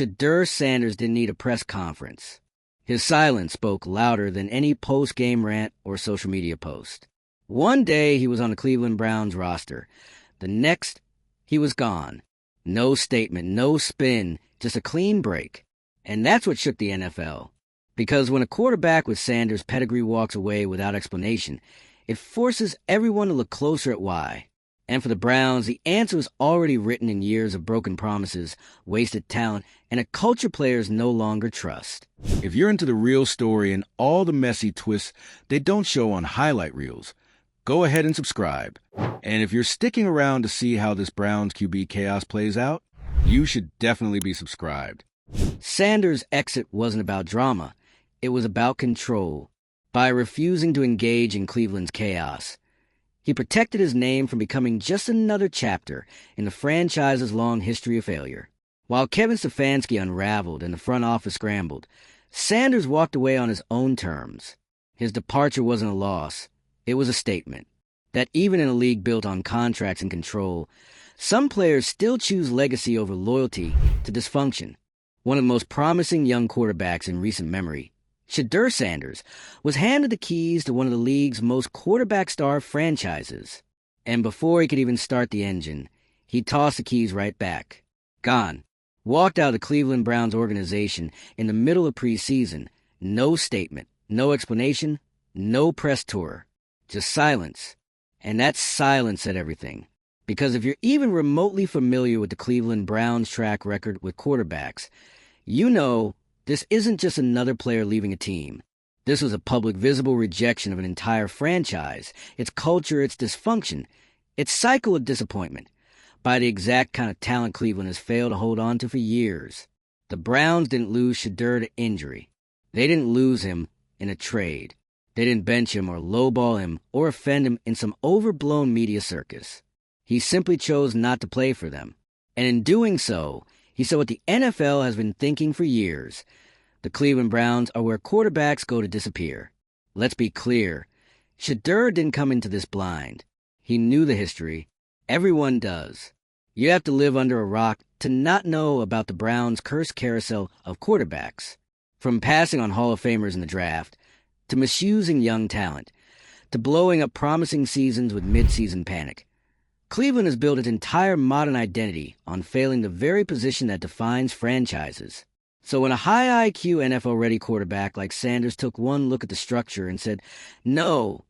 Shedeur Sanders didn't need a press conference. His silence spoke louder than any post-game rant or social media post. One day, he was on the Cleveland Browns roster. The next, he was gone. No statement, no spin, just a clean break. And that's what shook the NFL. Because when a quarterback with Sanders' pedigree walks away without explanation, it forces everyone to look closer at why. And for the Browns, the answer was already written in years of broken promises, wasted talent, and a culture players no longer trust. If you're into the real story and all the messy twists they don't show on highlight reels, go ahead and subscribe. And if you're sticking around to see how this Browns QB chaos plays out, you should definitely be subscribed. Sanders' exit wasn't about drama. It was about control. By refusing to engage in Cleveland's chaos, he protected his name from becoming just another chapter in the franchise's long history of failure. While Kevin Stefanski unraveled and the front office scrambled, Sanders walked away on his own terms. His departure wasn't a loss. It was a statement that even in a league built on contracts and control, some players still choose legacy over loyalty to dysfunction. One of the most promising young quarterbacks in recent memory, Shedeur Sanders, was handed the keys to one of the league's most quarterback-starved franchises. And before he could even start the engine, he tossed the keys right back. Gone. Walked out of the Cleveland Browns organization in the middle of preseason. No statement, no explanation, no press tour. Just silence. And that silence said everything. Because if you're even remotely familiar with the Cleveland Browns' track record with quarterbacks, you know this isn't just another player leaving a team. This was a public, visible rejection of an entire franchise, its culture, its dysfunction, its cycle of disappointment, by the exact kind of talent Cleveland has failed to hold on to for years. The Browns didn't lose Shedeur to injury. They didn't lose him in a trade. They didn't bench him or lowball him or offend him in some overblown media circus. He simply chose not to play for them. And in doing so, he said what the NFL has been thinking for years. The Cleveland Browns are where quarterbacks go to disappear. Let's be clear. Shedeur didn't come into this blind. He knew the history. Everyone does. You have to live under a rock to not know about the Browns' cursed carousel of quarterbacks. From passing on Hall of Famers in the draft, to misusing young talent, to blowing up promising seasons with mid-season panic. Cleveland has built its entire modern identity on failing the very position that defines franchises. So when a high IQ NFL-ready quarterback like Sanders took one look at the structure and said, no,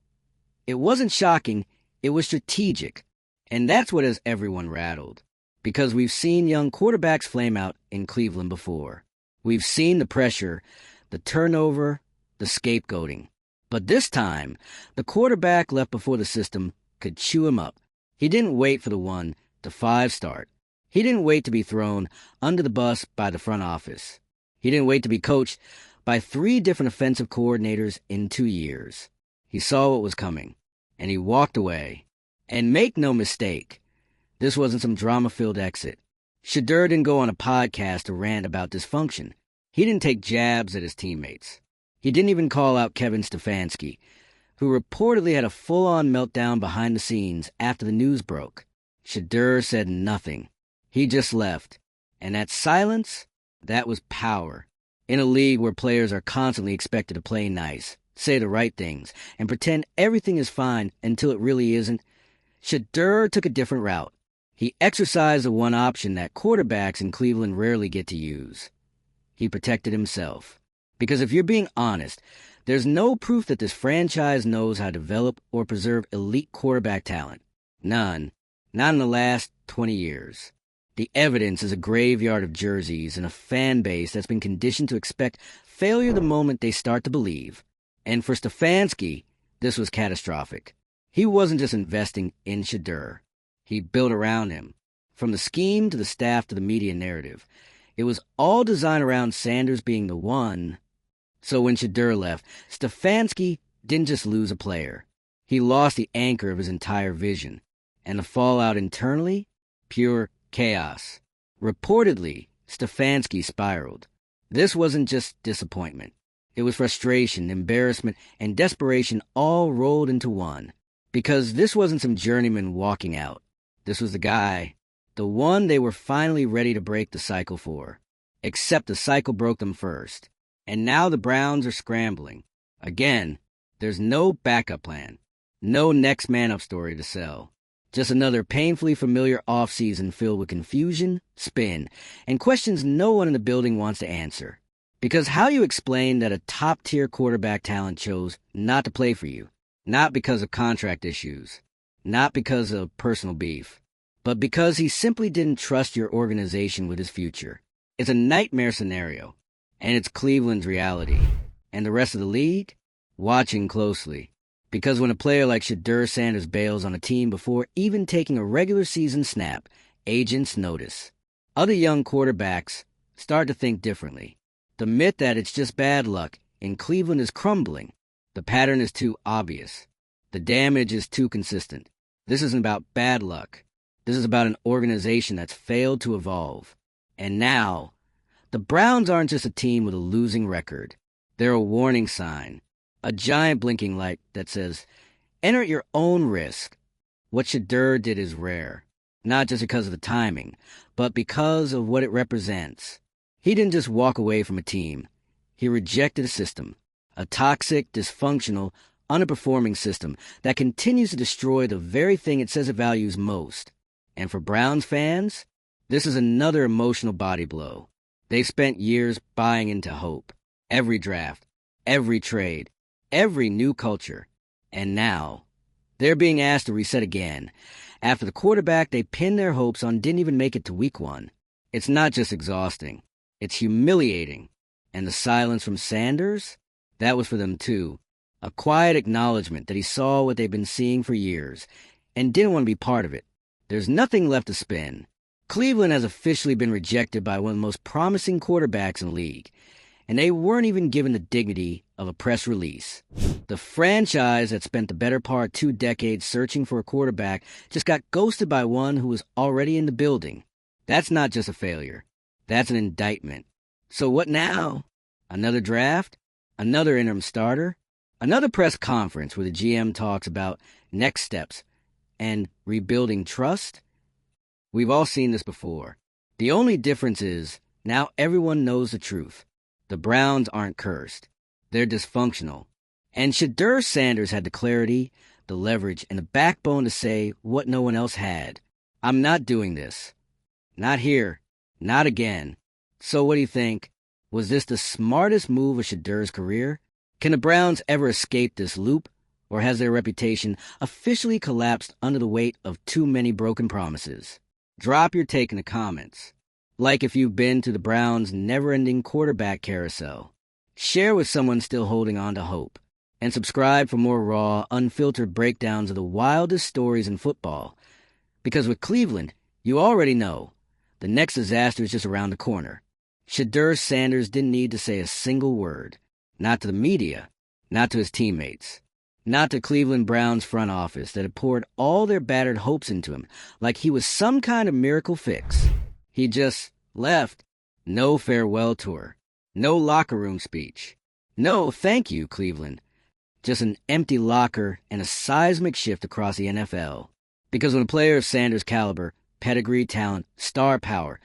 it wasn't shocking, it was strategic. And that's what has everyone rattled. Because we've seen young quarterbacks flame out in Cleveland before. We've seen the pressure, the turnover, the scapegoating. But this time, the quarterback left before the system could chew him up. He didn't wait for the 1 to 5 start. He didn't wait to be thrown under the bus by the front office. He didn't wait to be coached by 3 different offensive coordinators in 2 years. He saw what was coming, and he walked away. And make no mistake, this wasn't some drama-filled exit. Shedeur didn't go on a podcast to rant about dysfunction. He didn't take jabs at his teammates. He didn't even call out Kevin Stefanski, who reportedly had a full-on meltdown behind the scenes after the news broke. Shedeur said nothing. He just left. And that silence, that was power. In a league where players are constantly expected to play nice, say the right things, and pretend everything is fine until it really isn't, Shedeur took a different route. He exercised the one option that quarterbacks in Cleveland rarely get to use. He protected himself. Because if you're being honest, there's no proof that this franchise knows how to develop or preserve elite quarterback talent. None. Not in the last 20 years. The evidence is a graveyard of jerseys and a fan base that's been conditioned to expect failure the moment they start to believe. And for Stefanski, this was catastrophic. He wasn't just investing in Shedeur. He built around him. From the scheme to the staff to the media narrative. It was all designed around Sanders being the one. So when Shedeur left, Stefanski didn't just lose a player. He lost the anchor of his entire vision. And the fallout internally? Pure chaos. Reportedly, Stefanski spiraled. This wasn't just disappointment. It was frustration, embarrassment, and desperation all rolled into one. Because this wasn't some journeyman walking out. This was the guy. The one they were finally ready to break the cycle for. except the cycle broke them first. And now the Browns are scrambling. Again, there's no backup plan, no next man-up story to sell. Just another painfully familiar offseason filled with confusion, spin, and questions no one in the building wants to answer. Because how do you explain that a top-tier quarterback talent chose not to play for you? Not because of contract issues, not because of personal beef, but because he simply didn't trust your organization with his future. It's a nightmare scenario, and it's Cleveland's reality. And the rest of the league? Watching closely. Because when a player like Shedeur Sanders bails on a team before even taking a regular season snap, agents notice. Other young quarterbacks start to think differently. The myth that it's just bad luck in Cleveland is crumbling. The pattern is too obvious. The damage is too consistent. This isn't about bad luck. This is about an organization that's failed to evolve. And now, the Browns aren't just a team with a losing record. They're a warning sign, a giant blinking light that says, enter at your own risk. What Shedeur did is rare, not just because of the timing, but because of what it represents. He didn't just walk away from a team. He rejected a system, a toxic, dysfunctional, underperforming system that continues to destroy the very thing it says it values most. And for Browns fans, this is another emotional body blow. They've spent years buying into hope. Every draft, every trade, every new culture. And now, they're being asked to reset again. After the quarterback they pinned their hopes on didn't even make it to week 1. It's not just exhausting. It's humiliating. And the silence from Sanders? That was for them too. A quiet acknowledgement that he saw what they've been seeing for years and didn't want to be part of it. There's nothing left to spin. Cleveland has officially been rejected by one of the most promising quarterbacks in the league, and they weren't even given the dignity of a press release. The franchise that spent the better part of 2 decades searching for a quarterback just got ghosted by one who was already in the building. That's not just a failure. That's an indictment. So what now? Another draft? Another interim starter? Another press conference where the GM talks about next steps and rebuilding trust? We've all seen this before. The only difference is now everyone knows the truth. The Browns aren't cursed. They're dysfunctional. And Shedeur Sanders had the clarity, the leverage, and the backbone to say what no one else had. I'm not doing this. Not here. Not again. So what do you think? Was this the smartest move of Shedeur's career? Can the Browns ever escape this loop? Or has their reputation officially collapsed under the weight of too many broken promises? Drop your take in the comments. Like if you've been to the Browns' never-ending quarterback carousel. Share with someone still holding on to hope. And subscribe for more raw, unfiltered breakdowns of the wildest stories in football. Because with Cleveland, you already know, the next disaster is just around the corner. Shedeur Sanders didn't need to say a single word. Not to the media, not to his teammates, not to Cleveland Browns front office that had poured all their battered hopes into him like he was some kind of miracle fix. He just left. No farewell tour. No locker room speech. No thank you, Cleveland. Just an empty locker and a seismic shift across the NFL. Because when a player of Sanders' caliber, pedigree, talent, star power,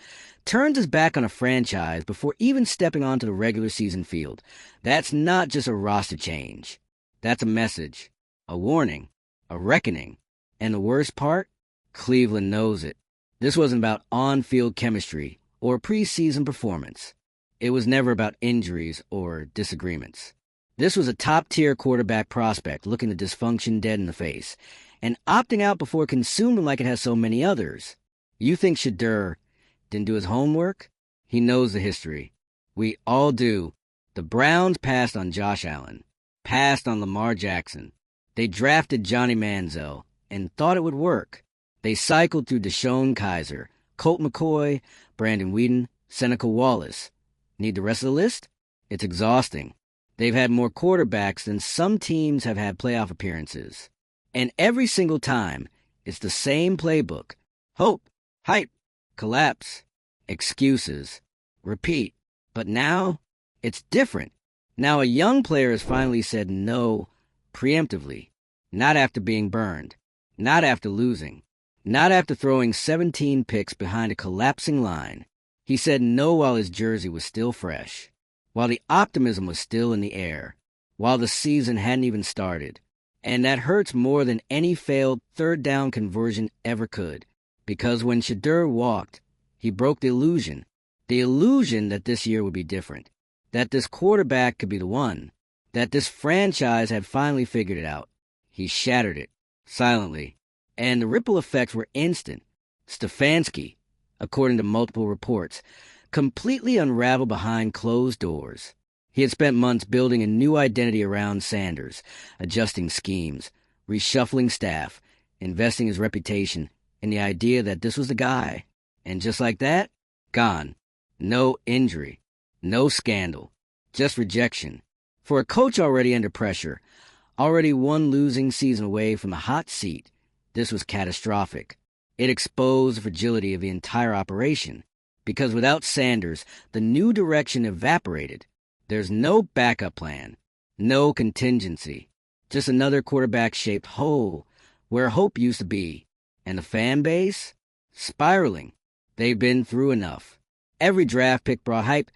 turns his back on a franchise before even stepping onto the regular season field, that's not just a roster change. That's a message, a warning, a reckoning. And the worst part? Cleveland knows it. This wasn't about on-field chemistry or preseason performance. It was never about injuries or disagreements. This was a top-tier quarterback prospect looking the dysfunction dead in the face and opting out before it consumed him like it has so many others. You think Shedeur didn't do his homework? He knows the history. We all do. The Browns passed on Josh Allen, passed on Lamar Jackson. They drafted Johnny Manziel and thought it would work. They cycled through Deshaun Kaiser, Colt McCoy, Brandon Whedon, Seneca Wallace. Need the rest of the list? It's exhausting. They've had more quarterbacks than some teams have had playoff appearances. And every single time, it's the same playbook. Hope, hype, collapse, excuses, repeat. But now, it's different. Now a young player has finally said no preemptively. Not after being burned. Not after losing. Not after throwing 17 picks behind a collapsing line. He said no while his jersey was still fresh, while the optimism was still in the air, while the season hadn't even started. And that hurts more than any failed third down conversion ever could, because when Shedeur walked, he broke the illusion that this year would be different, that this quarterback could be the one, that this franchise had finally figured it out. He shattered it, silently, and the ripple effects were instant. Stefanski, according to multiple reports, completely unraveled behind closed doors. He had spent months building a new identity around Sanders, adjusting schemes, reshuffling staff, investing his reputation in the idea that this was the guy. And just like that, gone. No injury, no scandal, just rejection. For a coach already under pressure, already one losing season away from the hot seat, this was catastrophic. It exposed the fragility of the entire operation, because without Sanders, the new direction evaporated. There's no backup plan, no contingency, just another quarterback-shaped hole where hope used to be. And the fan base? Spiraling. They've been through enough. Every draft pick brought hype,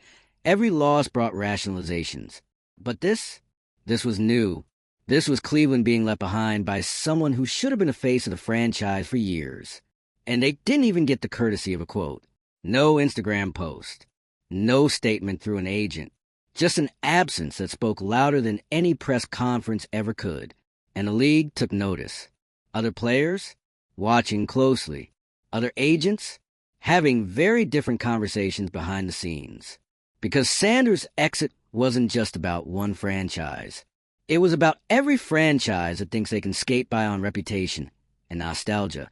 every loss brought rationalizations. But this was new. This was Cleveland being left behind by someone who should have been the face of the franchise for years. And they didn't even get the courtesy of a quote. No Instagram post. No statement through an agent. Just an absence that spoke louder than any press conference ever could. And the league took notice. Other players? Watching closely. Other agents? Having very different conversations behind the scenes. Because Sanders' exit wasn't just about one franchise. It was about every franchise that thinks they can skate by on reputation and nostalgia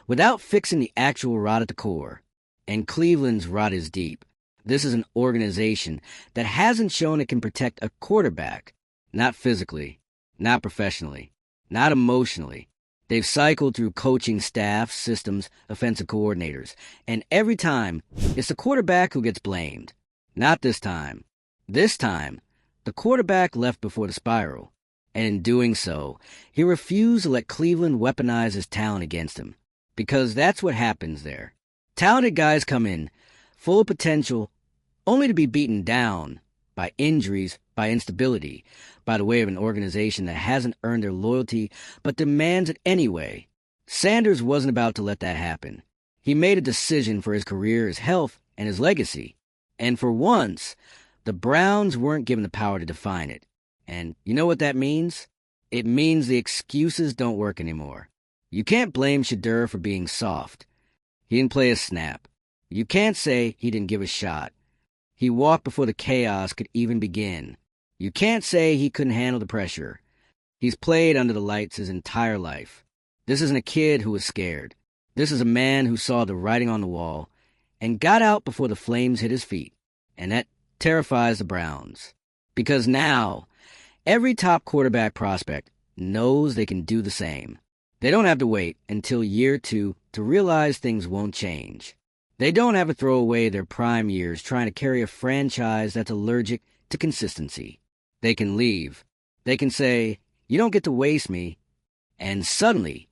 without fixing the actual rot at the core. And Cleveland's rot is deep. This is an organization that hasn't shown it can protect a quarterback. Not physically, not professionally, not emotionally. They've cycled through coaching staff, systems, offensive coordinators, and every time, it's the quarterback who gets blamed. Not this time. This time, the quarterback left before the spiral, and in doing so, he refused to let Cleveland weaponize his talent against him, because that's what happens there. Talented guys come in, full of potential, only to be beaten down by injuries, by instability, by the way of an organization that hasn't earned their loyalty but demands it anyway. Sanders wasn't about to let that happen. He made a decision for his career, his health, and his legacy. And for once, the Browns weren't given the power to define it. And you know what that means? It means the excuses don't work anymore. You can't blame Shedeur for being soft. He didn't play a snap. You can't say he didn't give a shot. He walked before the chaos could even begin. You can't say he couldn't handle the pressure. He's played under the lights his entire life. This isn't a kid who was scared. This is a man who saw the writing on the wall and got out before the flames hit his feet. And that terrifies the Browns. Because now, every top quarterback prospect knows they can do the same. They don't have to wait until year 2 to realize things won't change. They don't have to throw away their prime years trying to carry a franchise that's allergic to consistency. They can leave. They can say, "You don't get to waste me." And suddenly,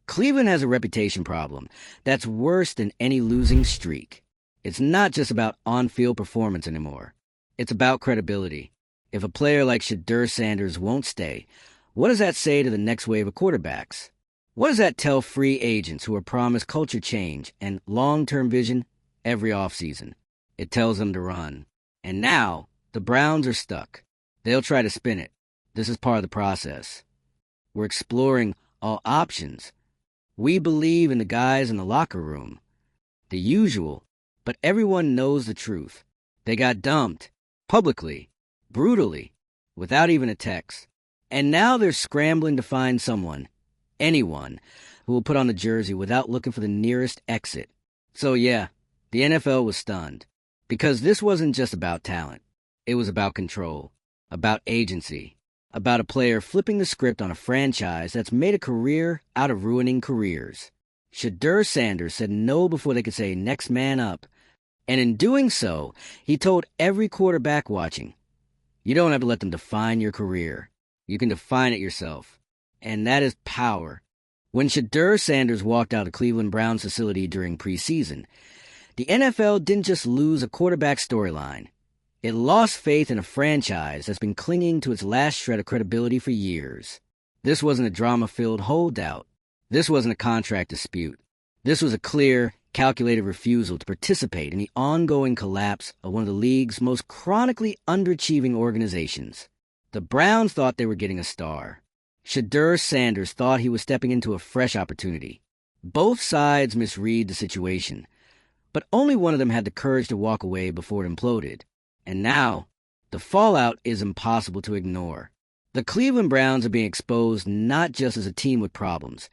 Cleveland has a reputation problem that's worse than any losing streak. It's not just about on-field performance anymore. It's about credibility. If a player like Shedeur Sanders won't stay, what does that say to the next wave of quarterbacks? What does that tell free agents who are promised culture change and long-term vision every offseason? It tells them to run. And now, the Browns are stuck. They'll try to spin it. This is part of the process. We're exploring all options. We believe in the guys in the locker room. The usual, but everyone knows the truth. They got dumped, publicly, brutally, without even a text. And now they're scrambling to find someone, anyone, who will put on the jersey without looking for the nearest exit. So yeah, the NFL was stunned. Because this wasn't just about talent. It was about control, about agency, about a player flipping the script on a franchise that's made a career out of ruining careers. Shedeur Sanders said no before they could say next man up. And in doing so, he told every quarterback watching, you don't have to let them define your career. You can define it yourself. And that is power. When Shedeur Sanders walked out of Cleveland Browns facility during preseason, The NFL didn't just lose a quarterback storyline. It lost faith in a franchise that's been clinging to its last shred of credibility for years. This wasn't a drama-filled holdout. This wasn't a contract dispute. This was a clear, calculated refusal to participate in the ongoing collapse of one of the league's most chronically underachieving organizations. The Browns thought they were getting a star. Shedeur Sanders thought he was stepping into a fresh opportunity. Both sides misread the situation, but only one of them had the courage to walk away before it imploded. And now, the fallout is impossible to ignore. The Cleveland Browns are being exposed not just as a team with problems,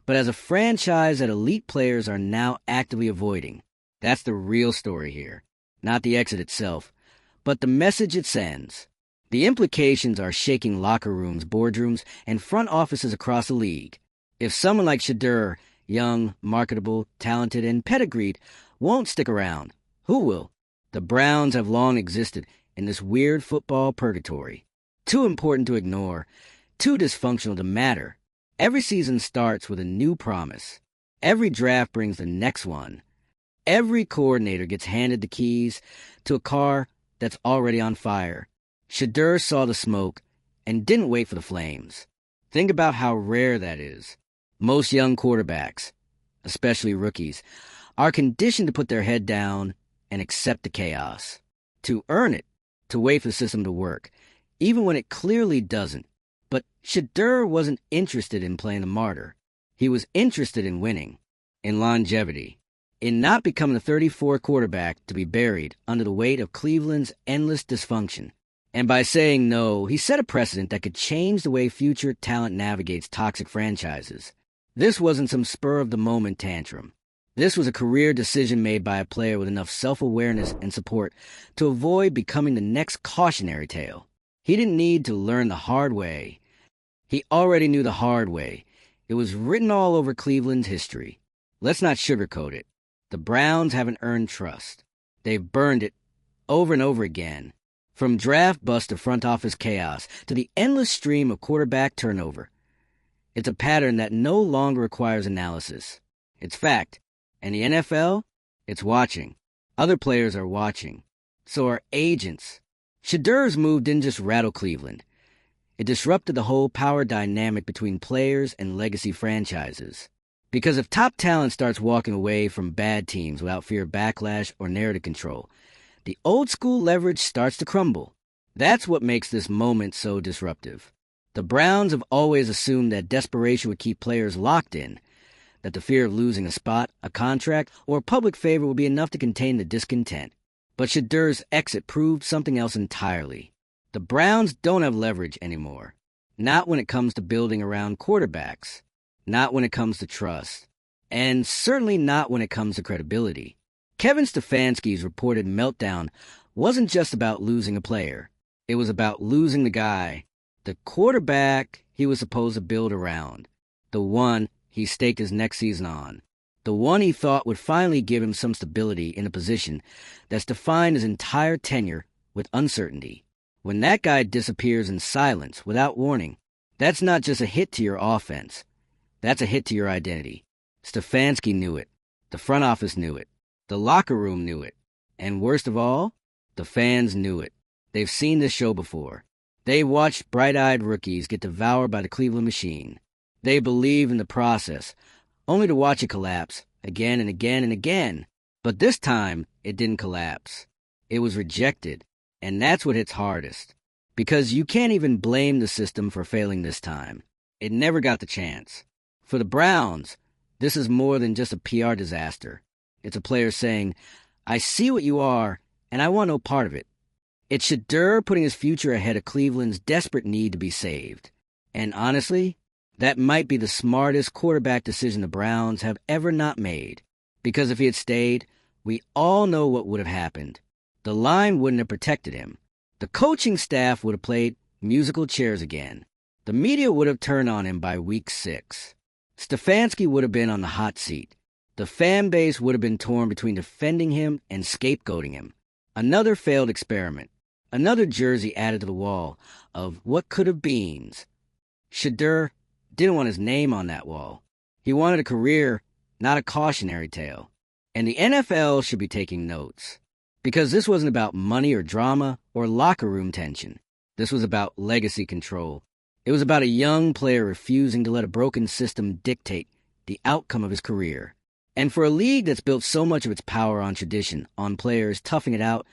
but as a franchise that elite players are now actively avoiding. That's the real story here. Not the exit itself, but the message it sends. The implications are shaking locker rooms, boardrooms, and front offices across the league. If someone like Shedeur, young, marketable, talented, and pedigreed, won't stick around, who will? The Browns have long existed in this weird football purgatory. Too important to ignore, too dysfunctional to matter. Every season starts with a new promise. Every draft brings the next one. Every coordinator gets handed the keys to a car that's already on fire. Shedeur saw the smoke and didn't wait for the flames. Think about how rare that is. Most young quarterbacks, especially rookies, are conditioned to put their head down and accept the chaos. To earn it, to wait for the system to work, even when it clearly doesn't. But Shedeur wasn't interested in playing the martyr. He was interested in winning, in longevity, in not becoming a 34 quarterback to be buried under the weight of Cleveland's endless dysfunction. And by saying no, he set a precedent that could change the way future talent navigates toxic franchises. This wasn't some spur-of-the-moment tantrum. This was a career decision made by a player with enough self-awareness and support to avoid becoming the next cautionary tale. He didn't need to learn the hard way. He already knew the hard way. It was written all over Cleveland's history. Let's not sugarcoat it. The Browns haven't earned trust. They've burned it over and over again. From draft bust to front office chaos to the endless stream of quarterback turnover. It's a pattern that no longer requires analysis. It's fact. And the NFL? It's watching. Other players are watching. So are agents. Shedeur's move didn't just rattle Cleveland. It disrupted the whole power dynamic between players and legacy franchises. Because if top talent starts walking away from bad teams without fear of backlash or narrative control, the old-school leverage starts to crumble. That's what makes this moment so disruptive. The Browns have always assumed that desperation would keep players locked in, that the fear of losing a spot, a contract, or public favor would be enough to contain the discontent. But Shedeur's exit proved something else entirely. The Browns don't have leverage anymore. Not when it comes to building around quarterbacks. Not when it comes to trust. And certainly not when it comes to credibility. Kevin Stefanski's reported meltdown wasn't just about losing a player. It was about losing the guy, the quarterback he was supposed to build around, the one he staked his next season on, the one he thought would finally give him some stability in a position that's defined his entire tenure with uncertainty. When that guy disappears in silence without warning, that's not just a hit to your offense. That's a hit to your identity. Stefanski knew it. The front office knew it. The locker room knew it. And worst of all, the fans knew it. They've seen this show before. They watched bright-eyed rookies get devoured by the Cleveland machine. They believe in the process, only to watch it collapse again and again and again. But this time, it didn't collapse. It was rejected. And that's what hits hardest. Because you can't even blame the system for failing this time. It never got the chance. For the Browns, this is more than just a PR disaster. It's a player saying, I see what you are, and I want no part of it. It's Shedeur putting his future ahead of Cleveland's desperate need to be saved. And honestly, that might be the smartest quarterback decision the Browns have ever not made. Because if he had stayed, we all know what would have happened. The line wouldn't have protected him. The coaching staff would have played musical chairs again. The media would have turned on him by week 6. Stefanski would have been on the hot seat. The fan base would have been torn between defending him and scapegoating him. Another failed experiment. Another jersey added to the wall of what could have beens. Shedeur didn't want his name on that wall. He wanted a career, not a cautionary tale. And the NFL should be taking notes. Because this wasn't about money or drama or locker room tension. This was about legacy control. It was about a young player refusing to let a broken system dictate the outcome of his career. And for a league that's built so much of its power on tradition, on players toughing it out,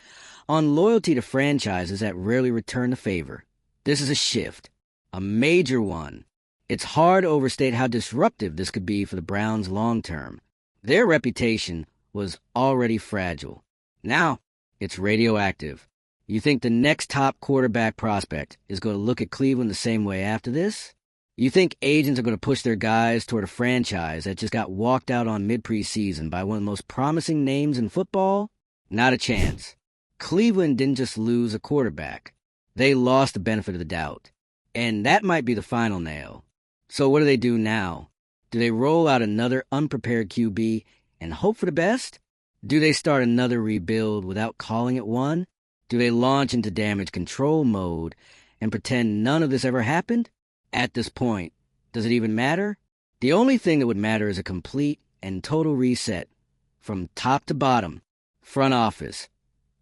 on loyalty to franchises that rarely return the favor, this is a shift, a major one. It's hard to overstate how disruptive this could be for the Browns long term. Their reputation was already fragile. Now, it's radioactive. You think the next top quarterback prospect is going to look at Cleveland the same way after this? You think agents are going to push their guys toward a franchise that just got walked out on mid-preseason by one of the most promising names in football? Not a chance. Cleveland didn't just lose a quarterback. They lost the benefit of the doubt. And that might be the final nail. So what do they do now? Do they roll out another unprepared QB and hope for the best? Do they start another rebuild without calling it one? Do they launch into damage control mode and pretend none of this ever happened? At this point, does it even matter? The only thing that would matter is a complete and total reset from top to bottom, front office,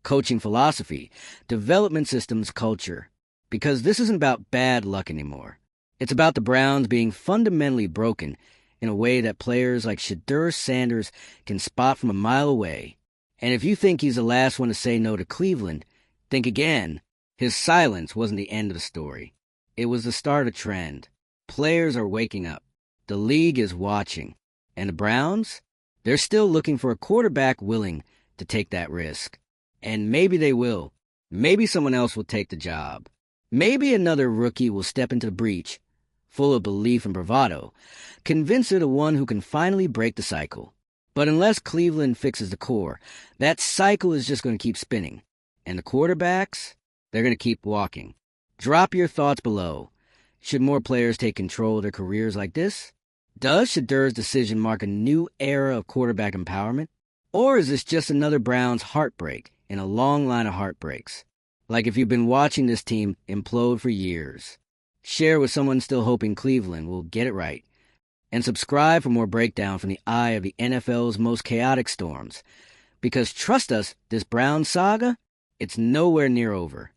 coaching philosophy, development systems, culture. Because this isn't about bad luck anymore. It's about the Browns being fundamentally broken in a way that players like Shedeur Sanders can spot from a mile away. And if you think he's the last one to say no to Cleveland, think again. His silence wasn't the end of the story. It was the start of a trend. Players are waking up. The league is watching. And the Browns? They're still looking for a quarterback willing to take that risk. And maybe they will. Maybe someone else will take the job. Maybe another rookie will step into the breach, full of belief and bravado, convince they're the one who can finally break the cycle. But unless Cleveland fixes the core, that cycle is just going to keep spinning. And the quarterbacks, they're going to keep walking. Drop your thoughts below. Should more players take control of their careers like this? Does Shedeur's decision mark a new era of quarterback empowerment? Or is this just another Browns heartbreak in a long line of heartbreaks? Like if you've been watching this team implode for years. Share with someone still hoping Cleveland will get it right. And subscribe for more breakdown from the eye of the NFL's most chaotic storms. Because trust us, this Browns saga, it's nowhere near over.